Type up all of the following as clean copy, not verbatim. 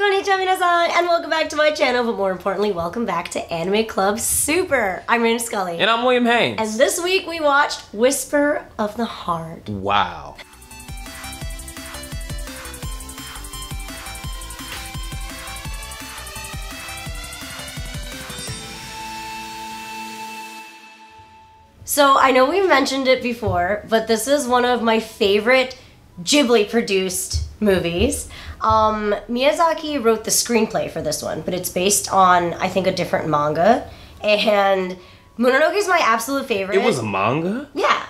Konnichiwa minasan, and welcome back to my channel, but more importantly, welcome back to Anime Club Super. I'm Reina Scully. And I'm William Haynes. And this week we watched Whisper of the Heart. Wow. So I know we mentioned it before, but this is one of my favorite Ghibli-produced movies. Miyazaki wrote the screenplay for this one, but it's based on, I think, a different manga. And Mononoke is my absolute favorite. It was a manga? Yeah.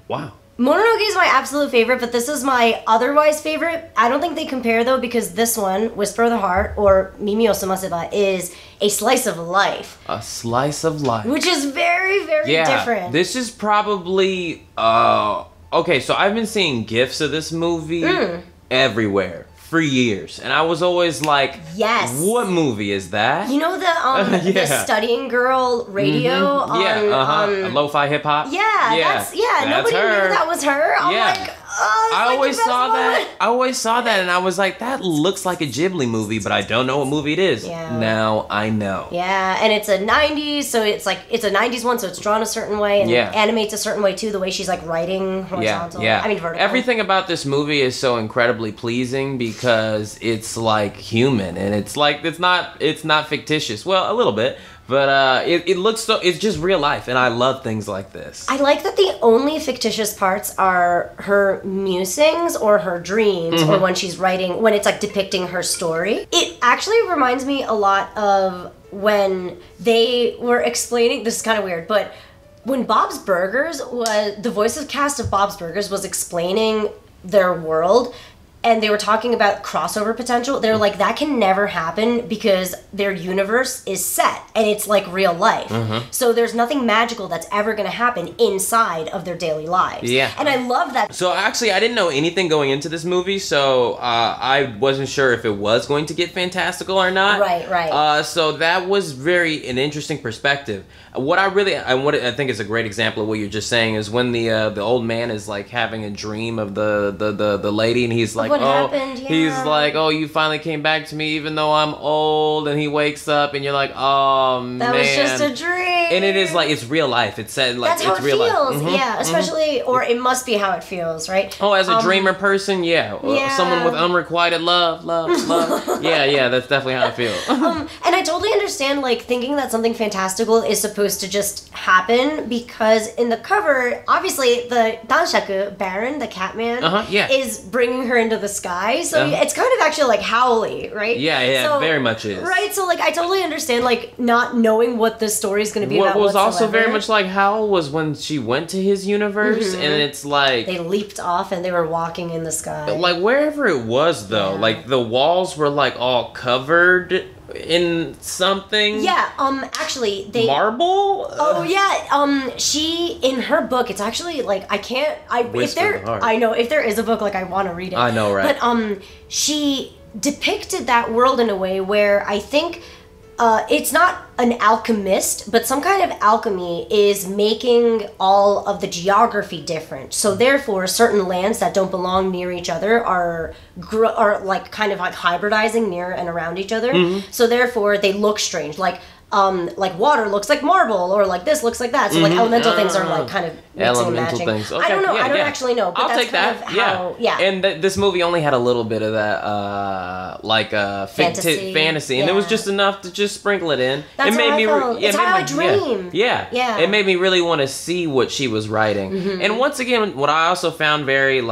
Wow. Mononoke is my absolute favorite, but this is my otherwise favorite. I don't think they compare, though, because this one, Whisper of the Heart, or耳をすませば, is a slice of life. A slice of life. Which is very, very different. This is probably... okay, so I've been seeing GIFs of this movie everywhere for years. And I was always like, yes, what movie is that? You know the studying girl radio on lo-fi hip-hop? That's nobody knew that was her. I'm like, oh, I always saw that. I always saw that and I was like, that looks like a Ghibli movie, but I don't know what movie it is. Yeah. Now I know. Yeah, and it's a 90s, so it's like, it's a 90s one, so it's drawn a certain way and it animates a certain way too, the way she's like writing horizontal. I mean vertical. Everything about this movie is so incredibly pleasing because it's like human and it's like, it's not fictitious. Well, a little bit. But it looks so, it's just real life, and I love things like this. I like that the only fictitious parts are her musings or her dreams, or when she's writing, when it's like depicting her story. It actually reminds me a lot of when they were explaining, this is kind of weird, but when Bob's Burgers was, the voice of cast of Bob's Burgers was explaining their world, and they were talking about crossover potential, they were like, that can never happen because their universe is set and it's like real life. So there's nothing magical that's ever going to happen inside of their daily lives. Yeah. And I love that. So actually, I didn't know anything going into this movie, so I wasn't sure if it was going to get fantastical or not. Right. So that was an interesting perspective. What I think is a great example of what you're just saying is when the old man is like having a dream of the lady, and he's like, what happened? Yeah. He's like, oh, you finally came back to me even though I'm old, and he wakes up and you're like, oh man, that was just a dream. And it is like, it's real life. It's said like, that's how it's it real feels. life. Yeah, especially, or it must be how it feels, right? Oh, as a dreamer person, someone with unrequited love. yeah, that's definitely how I feel. And I totally understand, like, thinking that something fantastical is supposed to just happen, because in the cover, obviously, the Danshaku, Baron, the Catman, is bringing her into the sky, so it's kind of actually, like, Howly, right? Yeah, so, it very much is. Right, so, like, I totally understand, like, not knowing what the story is going to be about What was whatsoever. also very much like Howl was when she went to his universe, and it's like... They leaped off and they were walking in the sky. Like, wherever it was, though, like, the walls were, like, all covered in something. Yeah, actually, they... Marble? Oh, yeah, she, in her book, it's actually, like, if there is a book, like, I want to read it. I know, right? But, she depicted that world in a way where I think... it's not an alchemist, but some kind of alchemy is making all of the geography different. So therefore, certain lands that don't belong near each other are like kind of like hybridizing near and around each other. So therefore, they look strange. Like water looks like marble, or like this looks like that. So like elemental things are like kind of mixing and matching. Things. Okay. I don't know. I don't actually know. But I'll that's take kind that. Of how, And this movie only had a little bit of that, fantasy, and it was just enough to just sprinkle it in. That's it made me. It's how I dream. Yeah. It made me really want to see what she was writing. And once again, what I also found very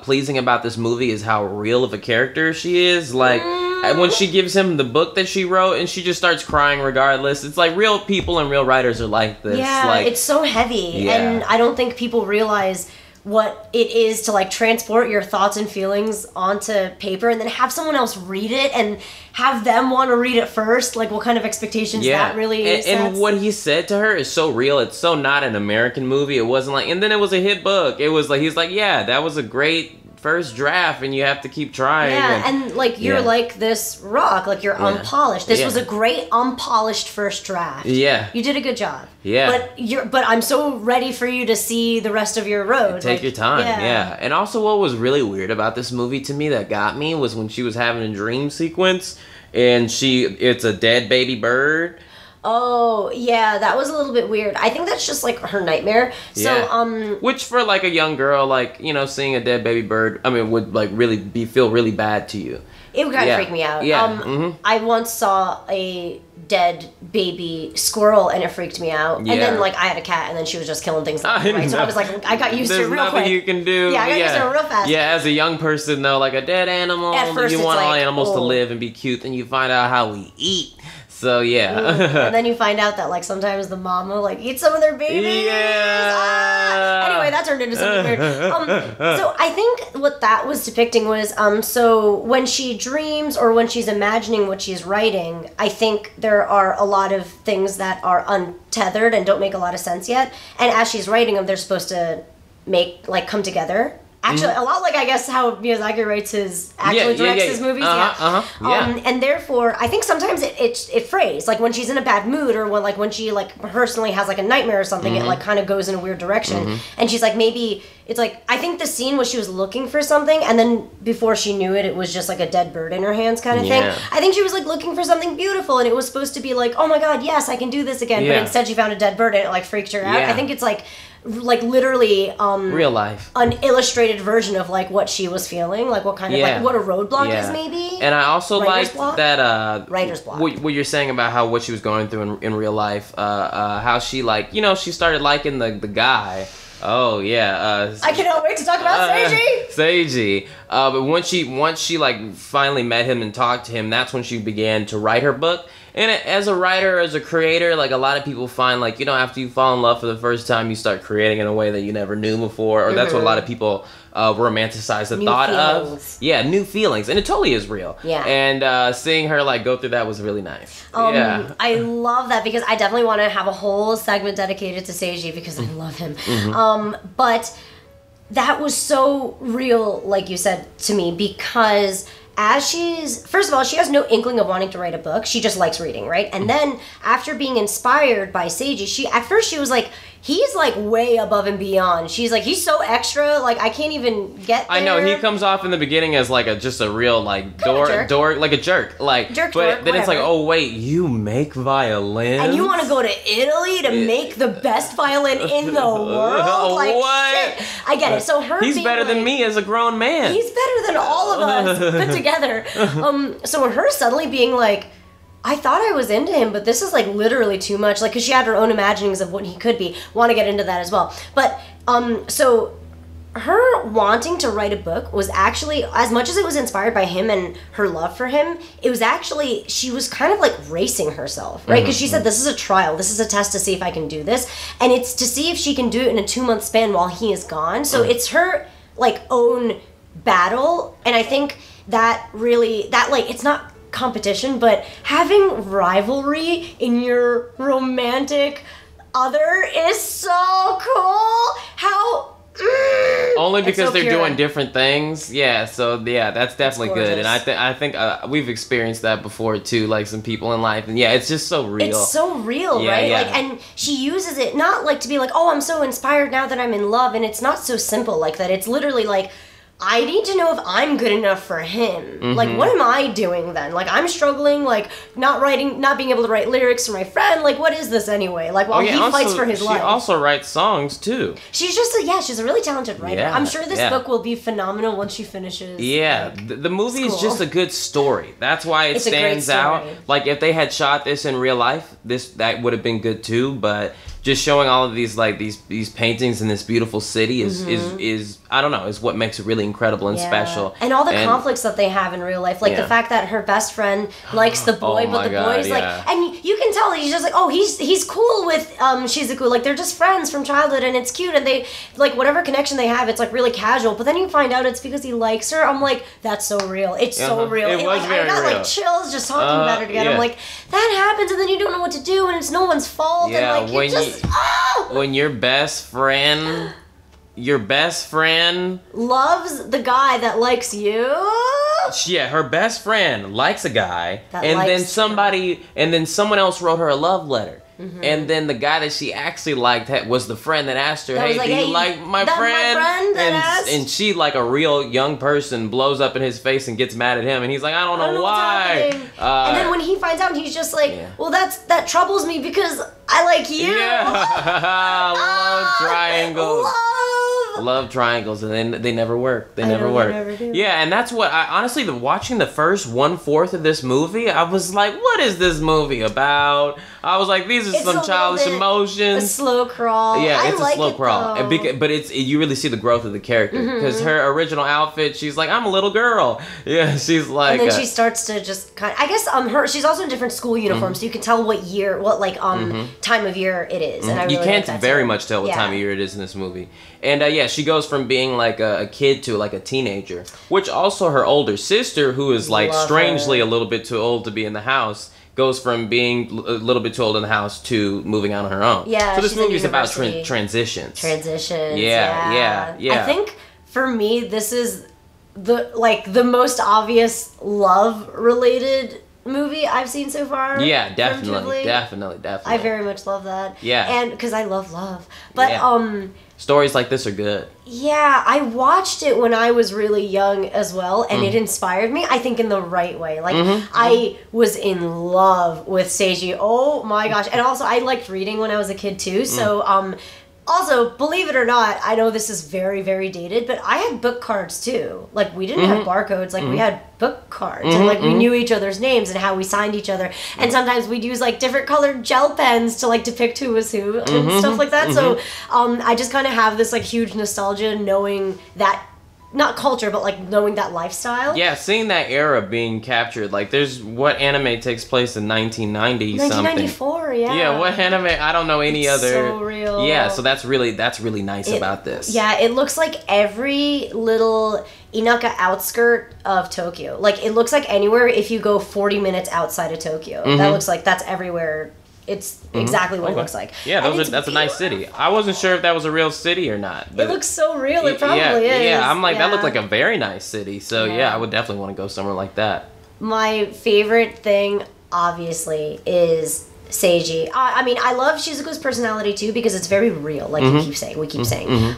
pleasing about this movie is how real of a character she is. Like. When she gives him the book that she wrote and she just starts crying regardless. It's like real people and real writers are like this. Yeah, like, it's so heavy. And I don't think people realize what it is to like transport your thoughts and feelings onto paper and then have someone else read it and have them want to read it first. Like what kind of expectations that really sets. And what he said to her is so real. It's so not an American movie. It wasn't like, and then it was a hit book. It was like, he's like, yeah, that was a great first draft and you have to keep trying. Yeah, and like you're like this rock, like you're unpolished. This was a great unpolished first draft. Yeah. You did a good job. Yeah. But I'm so ready for you to see the rest of your road. Take your time. Yeah. And also what was really weird about this movie to me that got me was when she was having a dream sequence and it's a dead baby bird. Oh, yeah, that was a little bit weird. I think that's just, like, her nightmare. So, which for, like, a young girl, like, you know, seeing a dead baby bird, I mean, would, like, really feel really bad to you. It would kind of freak me out. Yeah. I once saw a dead baby squirrel, and it freaked me out. And then, like, I had a cat, and then she was just killing things left and right. So I was like, I got used to it real quick. There's nothing you can do. Yeah, I got used to it real fast. Yeah, as a young person, though, like, a dead animal, at first you want all like, animals to live and be cute, then you find out how we eat. So, yeah. And then you find out that, like, sometimes the mama, like, eats some of their babies. Yeah. Anyway, that turned into something weird. So I think what that was depicting was, so when she dreams or when she's imagining what she's writing, I think there are a lot of things that are untethered and don't make a lot of sense yet. And as she's writing them, they're supposed to come together. Actually, a lot like, I guess, how Miyazaki writes his, directs his movies. And therefore, I think sometimes it frays. Like, when she's in a bad mood or when she, like, personally has, like, a nightmare or something, it, like, kind of goes in a weird direction. And she's, like, maybe, it's, like, I think the scene was she was looking for something, and then before she knew it, it was just, like, a dead bird in her hands kind of thing. I think she was, like, looking for something beautiful, and it was supposed to be, like, oh, my God, yes, I can do this again. But instead she found a dead bird, and it, like, freaked her out. I think it's, like literally real life, an illustrated version of like what she was feeling, like what kind of like what a roadblock is maybe. And I also liked that writer's block. What you're saying about how what she was going through in real life, how she like she started liking the guy. Oh yeah, I cannot wait to talk about Seiji. Seiji, but once she like finally met him and talked to him, that's when she began to write her book. And as a writer, as a creator, like a lot of people find like after you fall in love for the first time, you start creating in a way that you never knew before, or that's what a lot of people romanticize the thought of. Yeah, new feelings, and it totally is real. Yeah. And seeing her like go through that was really nice. I love that because I definitely want to have a whole segment dedicated to Seiji because I love him. But that was so real, like you said to me, because first of all, she has no inkling of wanting to write a book. She just likes reading, right? And then after being inspired by Seiji, at first she was like, he's like way above and beyond. She's like, he's so extra, like I can't even get there. I know, he comes off in the beginning as like just a real like dork, like a jerk. Like jerk, but dork, then whatever. It's like, oh wait, you make violins? And you want to go to Italy to make the best violin in the world? Like what? Shit. I get it. So he's better than me as a grown man. He's better than all of us put together. So her suddenly being like, I thought I was into him, but this is like literally too much. Like, because she had her own imaginings of what he could be. Want to get into that as well. But so her wanting to write a book was actually, as much as it was inspired by him and her love for him, it was actually, she was kind of like racing herself, right? Because she said, this is a trial. This is a test to see if I can do this. And it's to see if she can do it in a 2-month span while he is gone. So it's her like own battle. And I think that really, like, it's not competition, but having rivalry in your romantic other is so cool. How only because so they're pure. doing different things. Yeah, so yeah, that's definitely good. And I think we've experienced that before too, like some people in life. And yeah, it's just so real. It's so real, right? Yeah. Like, and she uses it not like to be like, oh, I'm so inspired now that I'm in love, and it's not so simple like that. It's literally like, I need to know if I'm good enough for him. Like, what am I doing then? Like, I'm struggling, like, not being able to write lyrics for my friend. Like, what is this anyway? Like, while he fights for his life. She also writes songs, too. She's just, she's a really talented writer. Yeah, I'm sure this book will be phenomenal once she finishes. Yeah, like, the movie is just a good story. That's why it stands out. Like, if they had shot this in real life, that would have been good, too, but just showing all of these like these paintings in this beautiful city is I don't know, is what makes it really incredible and special. And all the conflicts that they have in real life, like the fact that her best friend likes the boy, but the boy's like, and you can tell he's just like, oh, he's cool with Shizuku, like they're just friends from childhood, and it's cute, and they like whatever connection they have, it's like really casual. But then you find out it's because he likes her. I'm like, that's so real. It's so real. It was very I got real. like chills just talking about it again. I'm like, that happens, and then you don't know what to do, and it's no one's fault. Yeah, and like when your best friend your best friend loves the guy that likes you. Yeah, her best friend likes a guy, That and likes then someone else wrote her a love letter. And then the guy that she actually liked was the friend that asked her, That was "Hey, like, do you "Hey, like my that's my friend?" friend that asked? And she, like a real young person, blows up in his face and gets mad at him, and he's like, "I don't know what's why." happening. And then when he finds out, he's just like, Yeah. well, that troubles me because I like you. Yeah, love triangles. Love triangles, and then they never work. They never work. They never do. Yeah, and that's what I honestly, watching the first 1/4 of this movie, I was like, "What is this movie about?" I was like, "These are some childish emotions." A slow crawl. Yeah, it's I like a slow it, crawl, though. but you really see the growth of the character because her original outfit, she's like, "I'm a little girl." Yeah, she's like, and then she starts to just kind of, I guess she's also in different school uniforms, so you can tell what time of year it is. And I really you can't like that very too. much tell what time of year it is in this movie. And yeah, she goes from being like a kid to like a teenager, which also her older sister, who is like Love strangely her. a little bit too old to be in the house, goes from being a little bit too old in the house to moving out on her own. Yeah, so this she's in movie is about university. transitions. Yeah. Yeah. I think for me, this is the most obvious love related movie I've seen so far. Yeah, definitely. primitively. I very much love that. Yeah. And because I love love. But stories like this are good. yeah, I watched it when I was really young as well, and it inspired me, I think, in the right way. Like, I was in love with Seiji. Oh my gosh. And also, I liked reading when I was a kid, too. So, also, believe it or not, I know this is very, very dated, but I had book cards, too. Like, we didn't have barcodes. Like, we had book cards. And, like, we knew each other's names and how we signed each other. And sometimes we'd use, like, different colored gel pens to, like, depict who was who and stuff like that. So, I just kind of have this, like, huge nostalgia knowing that, not culture, but, like, knowing that lifestyle. Yeah, seeing that era being captured. Like, there's what anime takes place in 1990 something. 1994, yeah. Yeah, what anime? I don't know any other. So real. Yeah, so that's really nice about this. Yeah, it looks like every little Inaka outskirt of Tokyo. Like, it looks like anywhere if you go 40 minutes outside of Tokyo. That looks like that's everywhere. It's exactly what it looks like. Yeah, that's a nice city. I wasn't sure if that was a real city or not. But it looks so real. It probably is. Yeah, I'm like, that looked like a very nice city. So yeah, I would definitely want to go somewhere like that. My favorite thing, obviously, is Seiji. I mean, I love Shizuko's personality too because it's very real. Like we keep saying.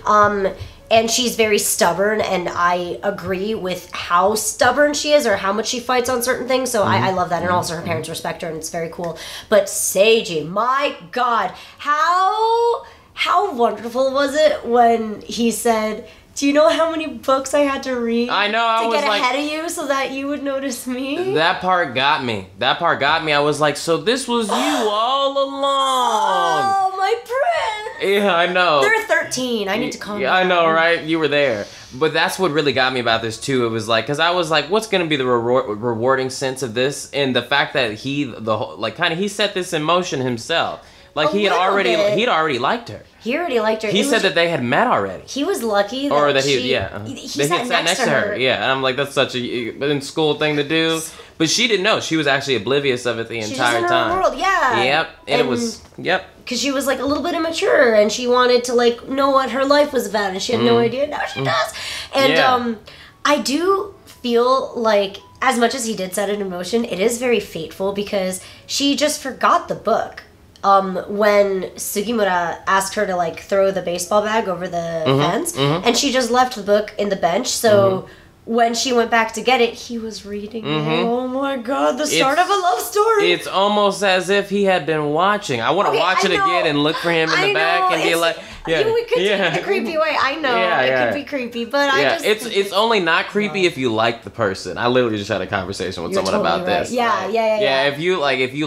And she's very stubborn, and I agree with how stubborn she is or how much she fights on certain things, so I love that, and also her parents respect her, and it's very cool. But Seiji, my god, how wonderful was it when he said, "Do you know how many books I had to read I know, I to was get like, ahead of you so that you would notice me?" That part got me. I was like, so this was you all along. Oh, my prince! Yeah, I know. They're 13. I need to calm down. Yeah, I know, right? You were there. But that's what really got me about this, too. It was like, because I was like, what's going to be the rewarding sense of this? And the fact that he set this in motion himself. Like, he had already liked her. He already liked her. He said that they had met already. He was lucky that or that he sat next to her. Yeah, and I'm like, that's such a in school thing to do. But she didn't know. She was actually oblivious of it the entire time. She's in her own world, yeah. Yep, and it was, because she was like a little bit immature, and she wanted to like know what her life was about, and she had no idea. Now she does. And I do feel like, as much as he did set it in motion, it is very fateful because she just forgot the book. When Sugimura asked her to like throw the baseball bag over the fence, and she just left the book in the bench, so when she went back to get it, he was reading it. Oh my god, the start of a love story. It's almost as if he had been watching. I want to watch it again and look for him in the back and be like, we could take it a creepy way. I know it could be creepy, but I just it's only not creepy if you like the person. I literally just had a conversation with someone about this. Yeah. If you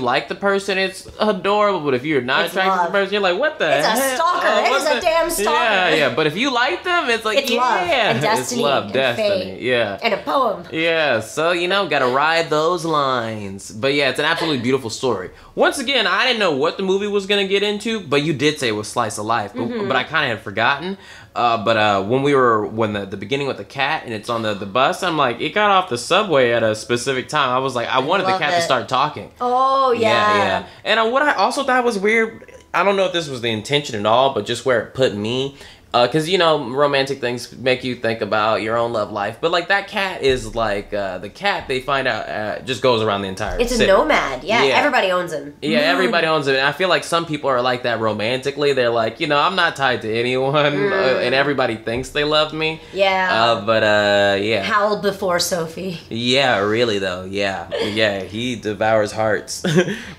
like the person, it's adorable. But if you're not attracted to the person, you're like, what the heck? It's a stalker. It is a damn stalker. Yeah. But if you like them, it's like, it's love and destiny. It's love, and destiny. fate. Yeah. And a poem. Yeah, so, gotta ride those lines. But yeah, it's an absolutely beautiful story. Once again, I didn't know what the movie was gonna get into, but you did say it was slice of life. But I kind of had forgotten. But when the beginning with the cat and it's on the bus, I'm like, it got off the subway at a specific time. I was like, I wanted the cat to start talking. Oh, yeah. And what I also thought was weird, I don't know if this was the intention at all, but just where it put me, Because, you know, romantic things make you think about your own love life. But, like, that cat is, like, the cat, they find out, just goes around the entire It's city. a nomad. Yeah, everybody owns him. Yeah, everybody owns him. And I feel like some people are like that romantically. They're like, you know, I'm not tied to anyone. And everybody thinks they love me. Yeah. Yeah. Howl before Sophie. Yeah, really, though. Yeah. Yeah, he devours hearts.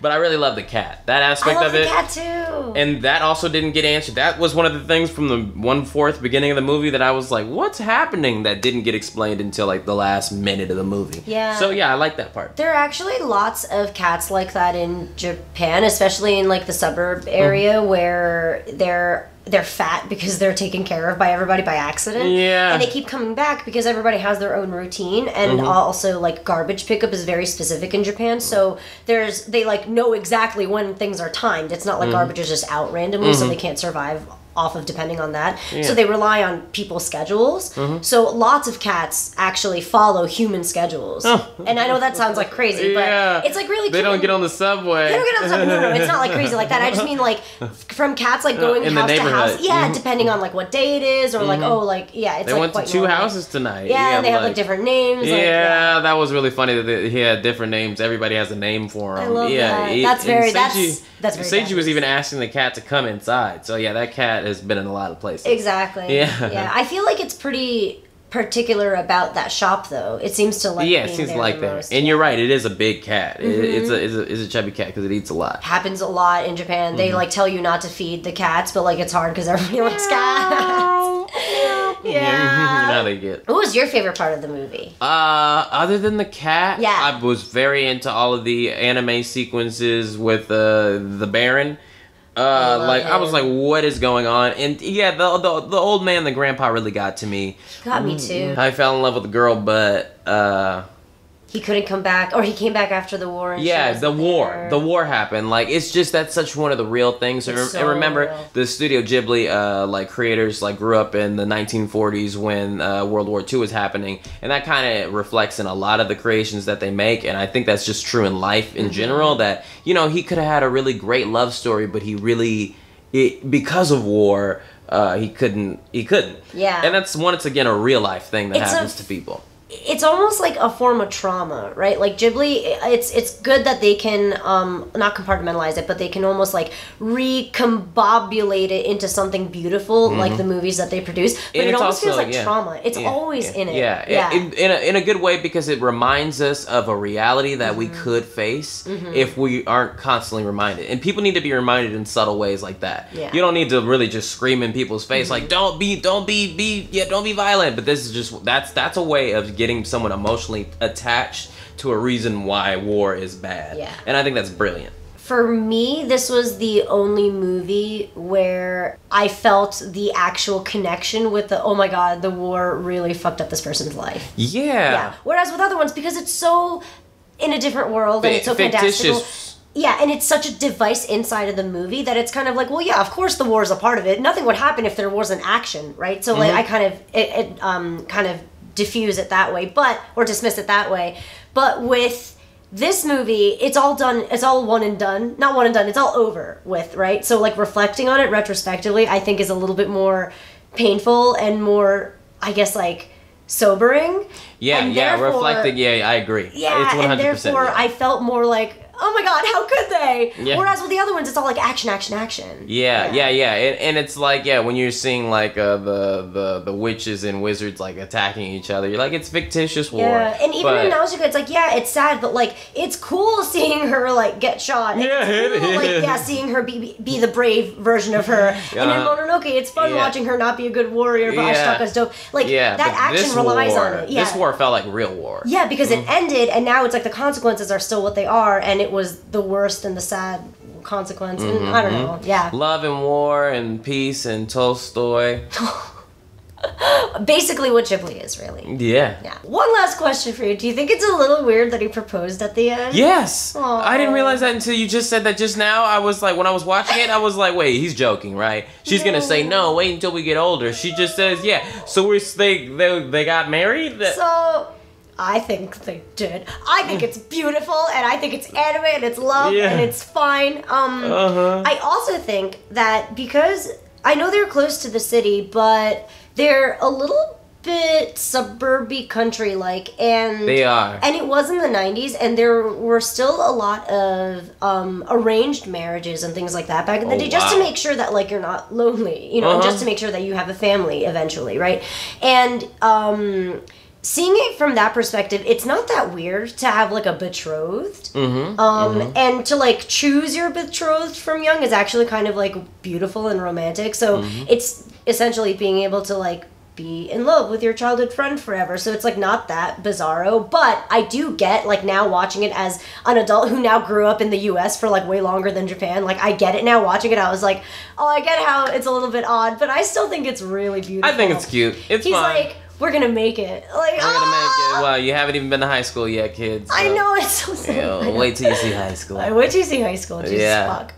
But I really love the cat. That aspect of it. I love the cat, too. And that also didn't get answered. That was one of the things from the 1/4 beginning of the movie that I was like, what's happening? That didn't get explained until like the last minute of the movie. Yeah. So yeah, I like that part. There are actually lots of cats like that in Japan, especially in like the suburb area where they're fat because they're taken care of by everybody by accident. Yeah. And they keep coming back because everybody has their own routine. And also, like, garbage pickup is very specific in Japan. So they, like, know exactly when things are timed. It's not like garbage is just out randomly, so they can't survive off of depending on that. Yeah. So they rely on people's schedules. So lots of cats actually follow human schedules. And I know that sounds like crazy, but it's like really They don't get on the subway. They don't get on the subway. No, it's not like crazy like that. I just mean like from cats like going in house the to house. neighborhood. Yeah, depending on like what day it is or like it's They like went to quite 2 normal. houses tonight. Yeah, and they have like different names. Yeah, that was really funny that he had different names. Everybody has a name for him. I love that. That's very Seiji was even asking the cat to come inside. So yeah, that cat has been in a lot of places. Exactly. Yeah. I feel like it's pretty particular about that shop, though. It seems to like. Yeah, it seems like that. Most, and you're right. It is a big cat. It's a chubby cat because it eats a lot. Happens a lot in Japan. They like tell you not to feed the cats, but like it's hard because everybody likes cats. You know how they get. What was your favorite part of the movie? Other than the cat, Yeah. I was very into all of the anime sequences with the Baron. I was like, what is going on? And yeah, the old man, the grandpa, really got to me. Got me too. I fell in love with the girl, but he couldn't come back, or he came back after the war. And the war happened. Like, it's just, that's such one of the real things. And remember, real. the Studio Ghibli creators grew up in the 1940s when World War II was happening, and that kind of reflects in a lot of the creations that they make. And I think that's just true in life in general. That, you know, he could have had a really great love story, but because of war, he couldn't. Yeah. And that's once again a real life thing that happens to people. It's almost like a form of trauma, right? Like Ghibli, it's good that they can not compartmentalize it, but they can almost like recombobulate it into something beautiful, like the movies that they produce. But And it it's almost also, feels like trauma. It's always in it. Yeah. In a good way, because it reminds us of a reality that we could face if we aren't constantly reminded. And people need to be reminded in subtle ways like that. Yeah. You don't need to really just scream in people's face like, don't be violent. But this is just that's a way of getting someone emotionally attached to a reason why war is bad. Yeah. And I think that's brilliant. For me, this was the only movie where I felt the actual connection with oh my god, the war really fucked up this person's life. Yeah. Whereas with other ones, because it's so in a different world and it's so fantastical. Yeah, and it's such a device inside of the movie that it's kind of like, well, yeah, of course the war is a part of it. Nothing would happen if there wasn't action, right? So like I kind of diffuse it that way, or dismiss it that way. But with this movie, it's all done, it's all one and done. Not one and done, it's all over with, right? So like reflecting on it retrospectively, I think is a little bit more painful and more, I guess, like sobering. Yeah, reflecting, I agree. Yeah, it's 100%, and therefore I felt more like, oh my god, how could they? Yeah. Whereas with the other ones, it's all like action. Yeah. And it's like, when you're seeing like the witches and wizards like attacking each other, you're like, it's fictitious war. Yeah, and even in Nausicaa, it's like, it's sad, but like, it's cool seeing her like get shot. Yeah, it's cool, like, seeing her be the brave version of her. And in Mononoke, it's fun watching her not be a good warrior, but Ashitaka's dope. Like, that action relies on it. Yeah. This war felt like real war. Yeah, because it ended, and now it's like the consequences are still what they are, and it was the worst and the sad consequence, and I don't know, Love and war and peace and Tolstoy. Basically what Ghibli is, really. Yeah. One last question for you. Do you think it's a little weird that he proposed at the end? Yes. Aww. I didn't realize that until you just said that just now. I was like, when I was watching it, I was like, wait, he's joking, right? She's gonna say, no, wait until we get older. She just says, yeah. So they got married? So I think they did. I think it's beautiful, and I think it's anime, and it's love, and it's fine. I also think that because I know they're close to the city, but they're a little bit suburby country like, and they are, and it was in the 90s, and there were still a lot of arranged marriages and things like that back in the day, just to make sure that like you're not lonely, you know, and just to make sure that you have a family eventually, right? And seeing it from that perspective, it's not that weird to have like a betrothed, and to like choose your betrothed from young is actually kind of like beautiful and romantic. So it's essentially being able to like be in love with your childhood friend forever. So it's like not that bizarro, but I do get like now watching it as an adult who now grew up in the US for like way longer than Japan. Like I get it now watching it. I was like, oh, I get how it's a little bit odd, but I still think it's really beautiful. I think it's cute. It's He's fine. like, we're gonna make it. Like, we're gonna make it. Well, you haven't even been to high school yet, kids. So. I know, it's so sad. Yeah, wait till you see high school. Wait till you see high school. Jesus fuck.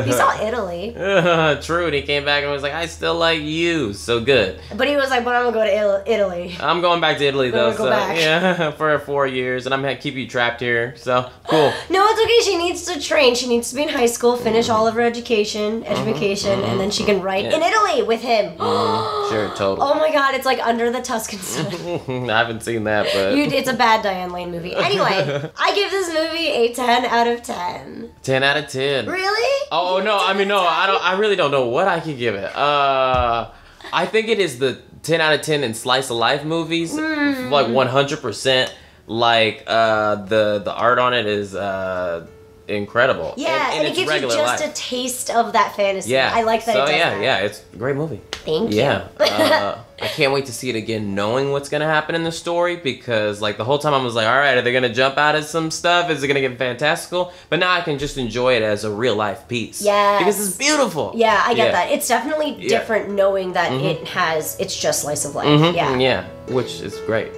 He saw Italy. True, and he came back and was like, I still like you. So good. But he was like, but I'm gonna go to Italy. I'm going back to Italy, though. Go back. Yeah, for 4 years, and I'm gonna keep you trapped here. So, cool. No, it's okay. She needs to train. She needs to be in high school, finish all of her education, and then she can write in Italy with him. Sure, totally. Oh my god, it's like Under the Tuscan Sun. I haven't seen that, but it's a bad Diane Lane movie. Anyway, I give this movie a 10 out of 10. 10 out of 10. Really? Oh no, I mean no, I really don't know what I could give it. I think it is the 10 out of 10 in slice of life movies, like 100%. Like the art on it is incredible. Yeah, and it gives you just a taste of that fantasy. Yeah, I like that. So it does yeah, that. yeah, it's a great movie. Thank you. Yeah. I can't wait to see it again, knowing what's gonna happen in the story, because like the whole time I was like, all right, are they gonna jump out of some stuff? Is it gonna get fantastical? But now I can just enjoy it as a real life piece. Yeah. Because it's beautiful. Yeah, I get that. It's definitely different knowing that it's just slice of life. Yeah. Yeah, which is great.